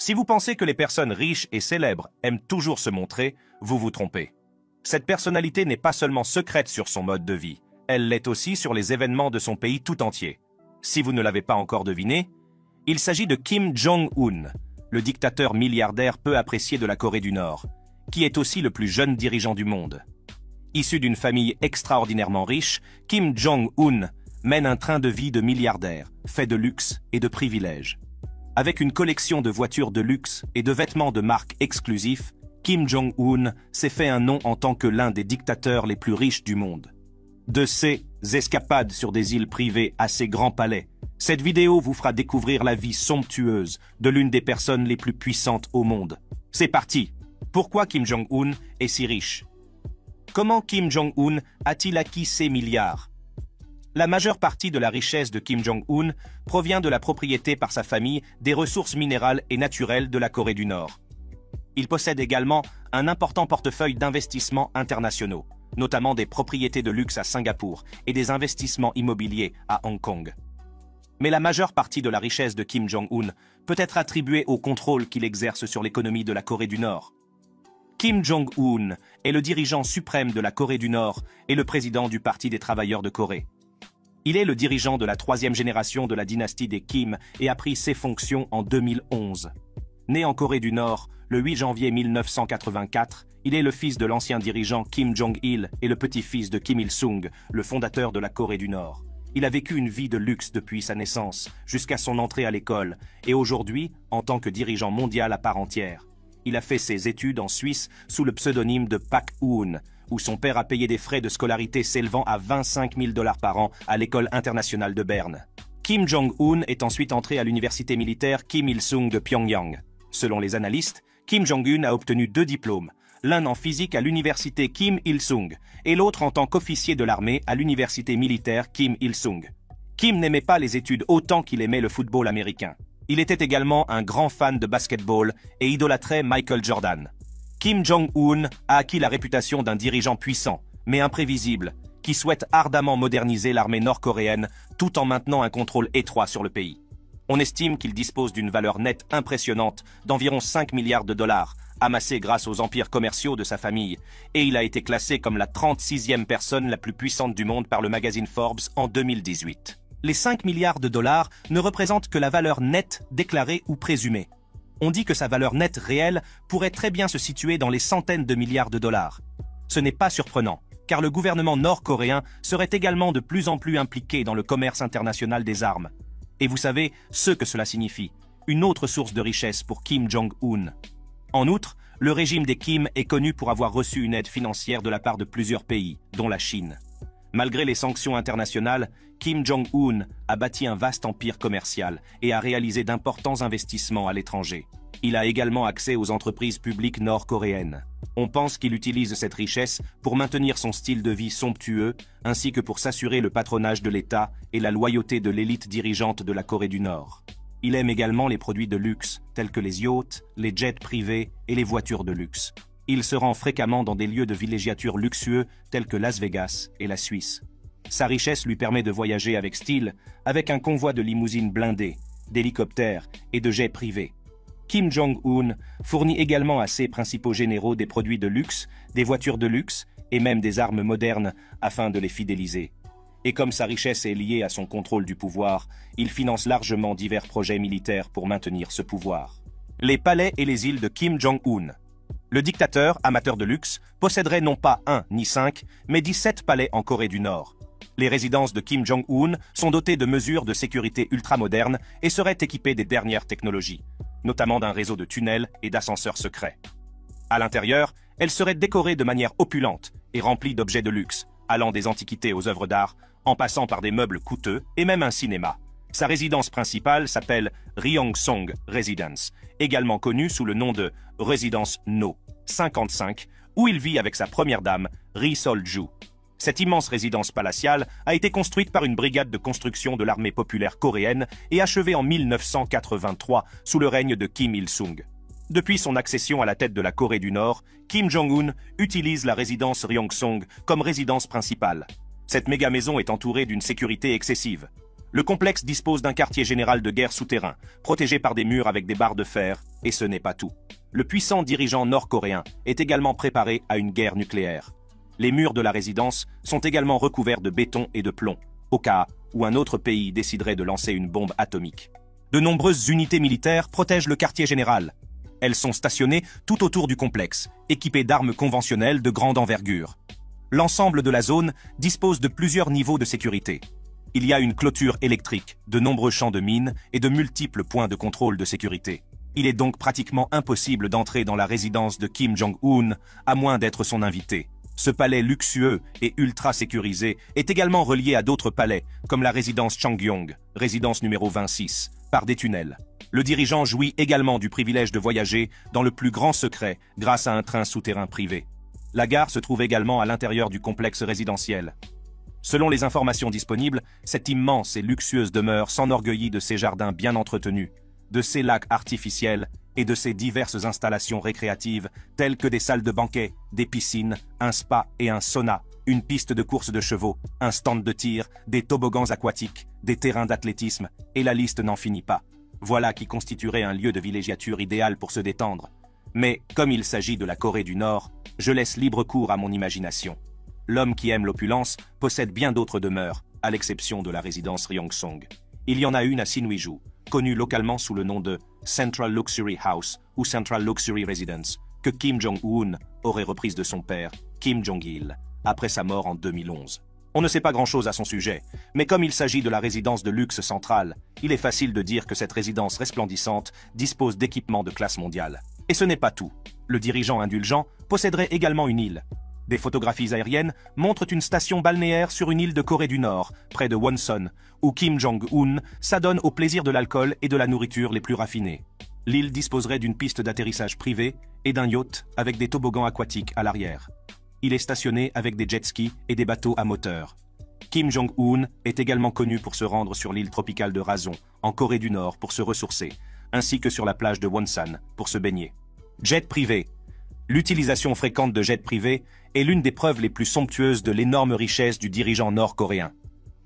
Si vous pensez que les personnes riches et célèbres aiment toujours se montrer, vous vous trompez. Cette personnalité n'est pas seulement secrète sur son mode de vie, elle l'est aussi sur les événements de son pays tout entier. Si vous ne l'avez pas encore deviné, il s'agit de Kim Jong-un, le dictateur milliardaire peu apprécié de la Corée du Nord, qui est aussi le plus jeune dirigeant du monde. Issu d'une famille extraordinairement riche, Kim Jong-un mène un train de vie de milliardaire, fait de luxe et de privilèges. Avec une collection de voitures de luxe et de vêtements de marque exclusifs, Kim Jong-un s'est fait un nom en tant que l'un des dictateurs les plus riches du monde. De ses escapades sur des îles privées à ses grands palais, cette vidéo vous fera découvrir la vie somptueuse de l'une des personnes les plus puissantes au monde. C'est parti! Pourquoi Kim Jong-un est si riche? Comment Kim Jong-un a-t-il acquis ces milliards? La majeure partie de la richesse de Kim Jong-un provient de la propriété par sa famille des ressources minérales et naturelles de la Corée du Nord. Il possède également un important portefeuille d'investissements internationaux, notamment des propriétés de luxe à Singapour et des investissements immobiliers à Hong Kong. Mais la majeure partie de la richesse de Kim Jong-un peut être attribuée au contrôle qu'il exerce sur l'économie de la Corée du Nord. Kim Jong-un est le dirigeant suprême de la Corée du Nord et le président du Parti des travailleurs de Corée. Il est le dirigeant de la troisième génération de la dynastie des Kim et a pris ses fonctions en 2011. Né en Corée du Nord le 8 janvier 1984, il est le fils de l'ancien dirigeant Kim Jong-il et le petit-fils de Kim Il-sung, le fondateur de la Corée du Nord. Il a vécu une vie de luxe depuis sa naissance, jusqu'à son entrée à l'école, et aujourd'hui, en tant que dirigeant mondial à part entière. Il a fait ses études en Suisse sous le pseudonyme de Pak Hoon, où son père a payé des frais de scolarité s'élevant à 25 000 $ par an à l'école internationale de Berne. Kim Jong-un est ensuite entré à l'université militaire Kim Il-sung de Pyongyang. Selon les analystes, Kim Jong-un a obtenu 2 diplômes, l'un en physique à l'université Kim Il-sung et l'autre en tant qu'officier de l'armée à l'université militaire Kim Il-sung. Kim n'aimait pas les études autant qu'il aimait le football américain. Il était également un grand fan de basketball et idolâtrait Michael Jordan. Kim Jong-un a acquis la réputation d'un dirigeant puissant, mais imprévisible, qui souhaite ardemment moderniser l'armée nord-coréenne tout en maintenant un contrôle étroit sur le pays. On estime qu'il dispose d'une valeur nette impressionnante d'environ 5 milliards de dollars, amassés grâce aux empires commerciaux de sa famille, et il a été classé comme la 36e personne la plus puissante du monde par le magazine Forbes en 2018. Les 5 milliards de dollars ne représentent que la valeur nette déclarée ou présumée. On dit que sa valeur nette réelle pourrait très bien se situer dans les centaines de milliards de dollars. Ce n'est pas surprenant, car le gouvernement nord-coréen serait également de plus en plus impliqué dans le commerce international des armes. Et vous savez ce que cela signifie, une autre source de richesse pour Kim Jong-un. En outre, le régime des Kim est connu pour avoir reçu une aide financière de la part de plusieurs pays, dont la Chine. Malgré les sanctions internationales, Kim Jong-un a bâti un vaste empire commercial et a réalisé d'importants investissements à l'étranger. Il a également accès aux entreprises publiques nord-coréennes. On pense qu'il utilise cette richesse pour maintenir son style de vie somptueux, ainsi que pour s'assurer le patronage de l'État et la loyauté de l'élite dirigeante de la Corée du Nord. Il aime également les produits de luxe, tels que les yachts, les jets privés et les voitures de luxe. Il se rend fréquemment dans des lieux de villégiature luxueux tels que Las Vegas et la Suisse. Sa richesse lui permet de voyager avec style, avec un convoi de limousines blindées, d'hélicoptères et de jets privés. Kim Jong-un fournit également à ses principaux généraux des produits de luxe, des voitures de luxe et même des armes modernes afin de les fidéliser. Et comme sa richesse est liée à son contrôle du pouvoir, il finance largement divers projets militaires pour maintenir ce pouvoir. Les palais et les îles de Kim Jong-un. Le dictateur, amateur de luxe, posséderait non pas 1 ni 5, mais 17 palais en Corée du Nord. Les résidences de Kim Jong-un sont dotées de mesures de sécurité ultramodernes et seraient équipées des dernières technologies, notamment d'un réseau de tunnels et d'ascenseurs secrets. À l'intérieur, elles seraient décorées de manière opulente et remplies d'objets de luxe, allant des antiquités aux œuvres d'art, en passant par des meubles coûteux et même un cinéma. Sa résidence principale s'appelle Ryongsong Residence, également connue sous le nom de Résidence No 55, où il vit avec sa première dame, Ri Sol-ju. Cette immense résidence palatiale a été construite par une brigade de construction de l'armée populaire coréenne et achevée en 1983 sous le règne de Kim Il-sung. Depuis son accession à la tête de la Corée du Nord, Kim Jong-un utilise la résidence Ryongsong comme résidence principale. Cette méga-maison est entourée d'une sécurité excessive. Le complexe dispose d'un quartier général de guerre souterrain, protégé par des murs avec des barres de fer, et ce n'est pas tout. Le puissant dirigeant nord-coréen est également préparé à une guerre nucléaire. Les murs de la résidence sont également recouverts de béton et de plomb, au cas où un autre pays déciderait de lancer une bombe atomique. De nombreuses unités militaires protègent le quartier général. Elles sont stationnées tout autour du complexe, équipées d'armes conventionnelles de grande envergure. L'ensemble de la zone dispose de plusieurs niveaux de sécurité. Il y a une clôture électrique, de nombreux champs de mines et de multiples points de contrôle de sécurité. Il est donc pratiquement impossible d'entrer dans la résidence de Kim Jong-un à moins d'être son invité. Ce palais luxueux et ultra sécurisé est également relié à d'autres palais, comme la résidence Changyong, résidence numéro 26, par des tunnels. Le dirigeant jouit également du privilège de voyager dans le plus grand secret grâce à un train souterrain privé. La gare se trouve également à l'intérieur du complexe résidentiel. Selon les informations disponibles, cette immense et luxueuse demeure s'enorgueillit de ses jardins bien entretenus, de ses lacs artificiels et de ses diverses installations récréatives telles que des salles de banquet, des piscines, un spa et un sauna, une piste de course de chevaux, un stand de tir, des toboggans aquatiques, des terrains d'athlétisme, et la liste n'en finit pas. Voilà qui constituerait un lieu de villégiature idéal pour se détendre. Mais, comme il s'agit de la Corée du Nord, je laisse libre cours à mon imagination. L'homme qui aime l'opulence possède bien d'autres demeures, à l'exception de la résidence Ryongsong. Il y en a une à Sinuiju, connue localement sous le nom de Central Luxury House ou Central Luxury Residence, que Kim Jong-un aurait reprise de son père, Kim Jong-il, après sa mort en 2011. On ne sait pas grand-chose à son sujet, mais comme il s'agit de la résidence de luxe centrale, il est facile de dire que cette résidence resplendissante dispose d'équipements de classe mondiale. Et ce n'est pas tout. Le dirigeant indulgent posséderait également une île. Des photographies aériennes montrent une station balnéaire sur une île de Corée du Nord, près de Wonsan, où Kim Jong-un s'adonne au plaisir de l'alcool et de la nourriture les plus raffinés. L'île disposerait d'une piste d'atterrissage privée et d'un yacht avec des toboggans aquatiques à l'arrière. Il est stationné avec des jet-skis et des bateaux à moteur. Kim Jong-un est également connu pour se rendre sur l'île tropicale de Rason, en Corée du Nord, pour se ressourcer, ainsi que sur la plage de Wonsan, pour se baigner. Jet privé. L'utilisation fréquente de jets privés est l'une des preuves les plus somptueuses de l'énorme richesse du dirigeant nord-coréen.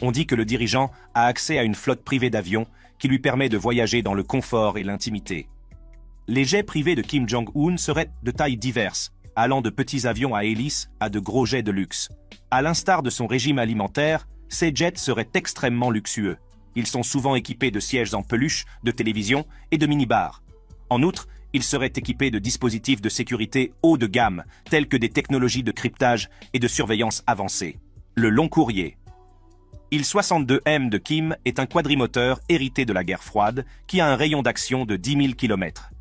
On dit que le dirigeant a accès à une flotte privée d'avions qui lui permet de voyager dans le confort et l'intimité. Les jets privés de Kim Jong-un seraient de tailles diverses, allant de petits avions à hélices à de gros jets de luxe. À l'instar de son régime alimentaire, ces jets seraient extrêmement luxueux. Ils sont souvent équipés de sièges en peluche, de télévision et de mini-bars. En outre, ils seraient équipés de dispositifs de sécurité haut de gamme, tels que des technologies de cryptage et de surveillance avancées. Le long courrier. Il-62M de Kim est un quadrimoteur hérité de la guerre froide qui a un rayon d'action de 10 000 km.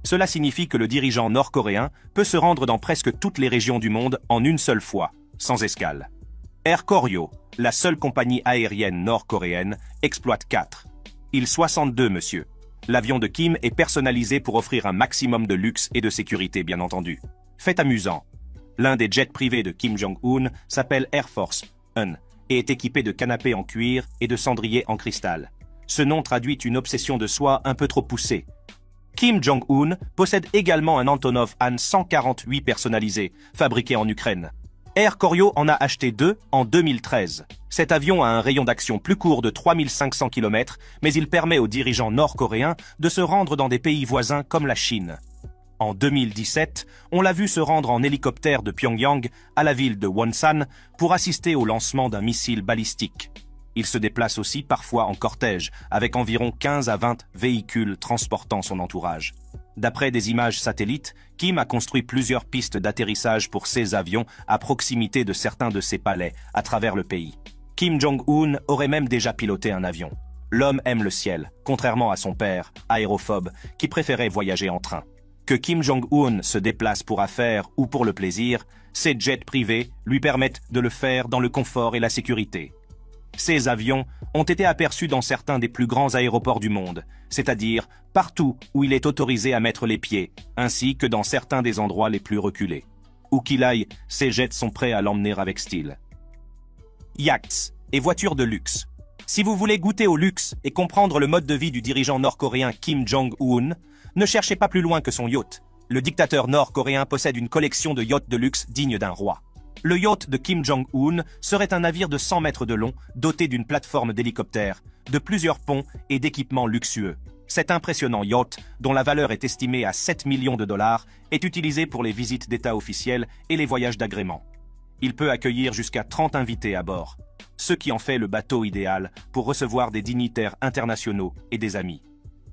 Cela signifie que le dirigeant nord-coréen peut se rendre dans presque toutes les régions du monde en une seule fois, sans escale. Air Koryo, la seule compagnie aérienne nord-coréenne, exploite 4. Il-62, monsieur. L'avion de Kim est personnalisé pour offrir un maximum de luxe et de sécurité, bien entendu. Fait amusant. L'un des jets privés de Kim Jong-un s'appelle Air Force One et est équipé de canapés en cuir et de cendriers en cristal. Ce nom traduit une obsession de soi un peu trop poussée. Kim Jong-un possède également un Antonov An-148 personnalisé, fabriqué en Ukraine. Air Koryo en a acheté 2 en 2013. Cet avion a un rayon d'action plus court de 3500 km, mais il permet aux dirigeants nord-coréens de se rendre dans des pays voisins comme la Chine. En 2017, on l'a vu se rendre en hélicoptère de Pyongyang à la ville de Wonsan pour assister au lancement d'un missile balistique. Il se déplace aussi parfois en cortège, avec environ 15 à 20 véhicules transportant son entourage. D'après des images satellites, Kim a construit plusieurs pistes d'atterrissage pour ses avions à proximité de certains de ses palais à travers le pays. Kim Jong-un aurait même déjà piloté un avion. L'homme aime le ciel, contrairement à son père, aérophobe, qui préférait voyager en train. Que Kim Jong-un se déplace pour affaires ou pour le plaisir, ses jets privés lui permettent de le faire dans le confort et la sécurité. Ces avions ont été aperçus dans certains des plus grands aéroports du monde, c'est-à-dire partout où il est autorisé à mettre les pieds, ainsi que dans certains des endroits les plus reculés. Où qu'il aille, ces jets sont prêts à l'emmener avec style. Yachts et voitures de luxe. Si vous voulez goûter au luxe et comprendre le mode de vie du dirigeant nord-coréen Kim Jong-un, ne cherchez pas plus loin que son yacht. Le dictateur nord-coréen possède une collection de yachts de luxe digne d'un roi. Le yacht de Kim Jong-un serait un navire de 100 mètres de long, doté d'une plateforme d'hélicoptère, de plusieurs ponts et d'équipements luxueux. Cet impressionnant yacht, dont la valeur est estimée à 7 millions de dollars, est utilisé pour les visites d'État officielles et les voyages d'agrément. Il peut accueillir jusqu'à 30 invités à bord, ce qui en fait le bateau idéal pour recevoir des dignitaires internationaux et des amis.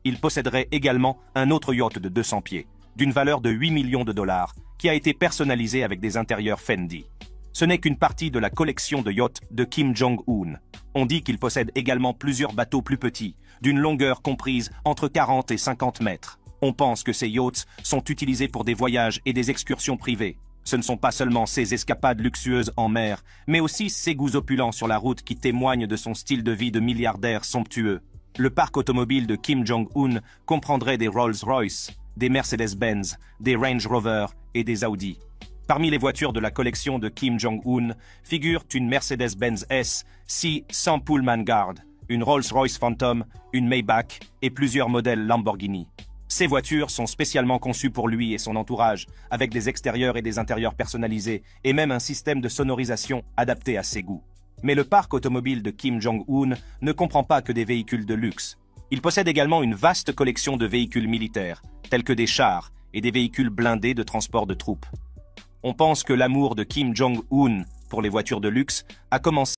Il posséderait également un autre yacht de 200 pieds, d'une valeur de 8 millions de dollars, qui a été personnalisé avec des intérieurs Fendi. Ce n'est qu'une partie de la collection de yachts de Kim Jong-un. On dit qu'il possède également plusieurs bateaux plus petits, d'une longueur comprise entre 40 et 50 mètres. On pense que ces yachts sont utilisés pour des voyages et des excursions privées. Ce ne sont pas seulement ses escapades luxueuses en mer, mais aussi ses goûts opulents sur la route qui témoignent de son style de vie de milliardaire somptueux. Le parc automobile de Kim Jong-un comprendrait des Rolls-Royce, des Mercedes-Benz, des Range Rover et des Audi. Parmi les voitures de la collection de Kim Jong-un figurent une Mercedes-Benz S-600 Pullman Guard, une Rolls-Royce Phantom, une Maybach et plusieurs modèles Lamborghini. Ces voitures sont spécialement conçues pour lui et son entourage, avec des extérieurs et des intérieurs personnalisés, et même un système de sonorisation adapté à ses goûts. Mais le parc automobile de Kim Jong-un ne comprend pas que des véhicules de luxe. Il possède également une vaste collection de véhicules militaires, tels que des chars et des véhicules blindés de transport de troupes. On pense que l'amour de Kim Jong-un pour les voitures de luxe a commencé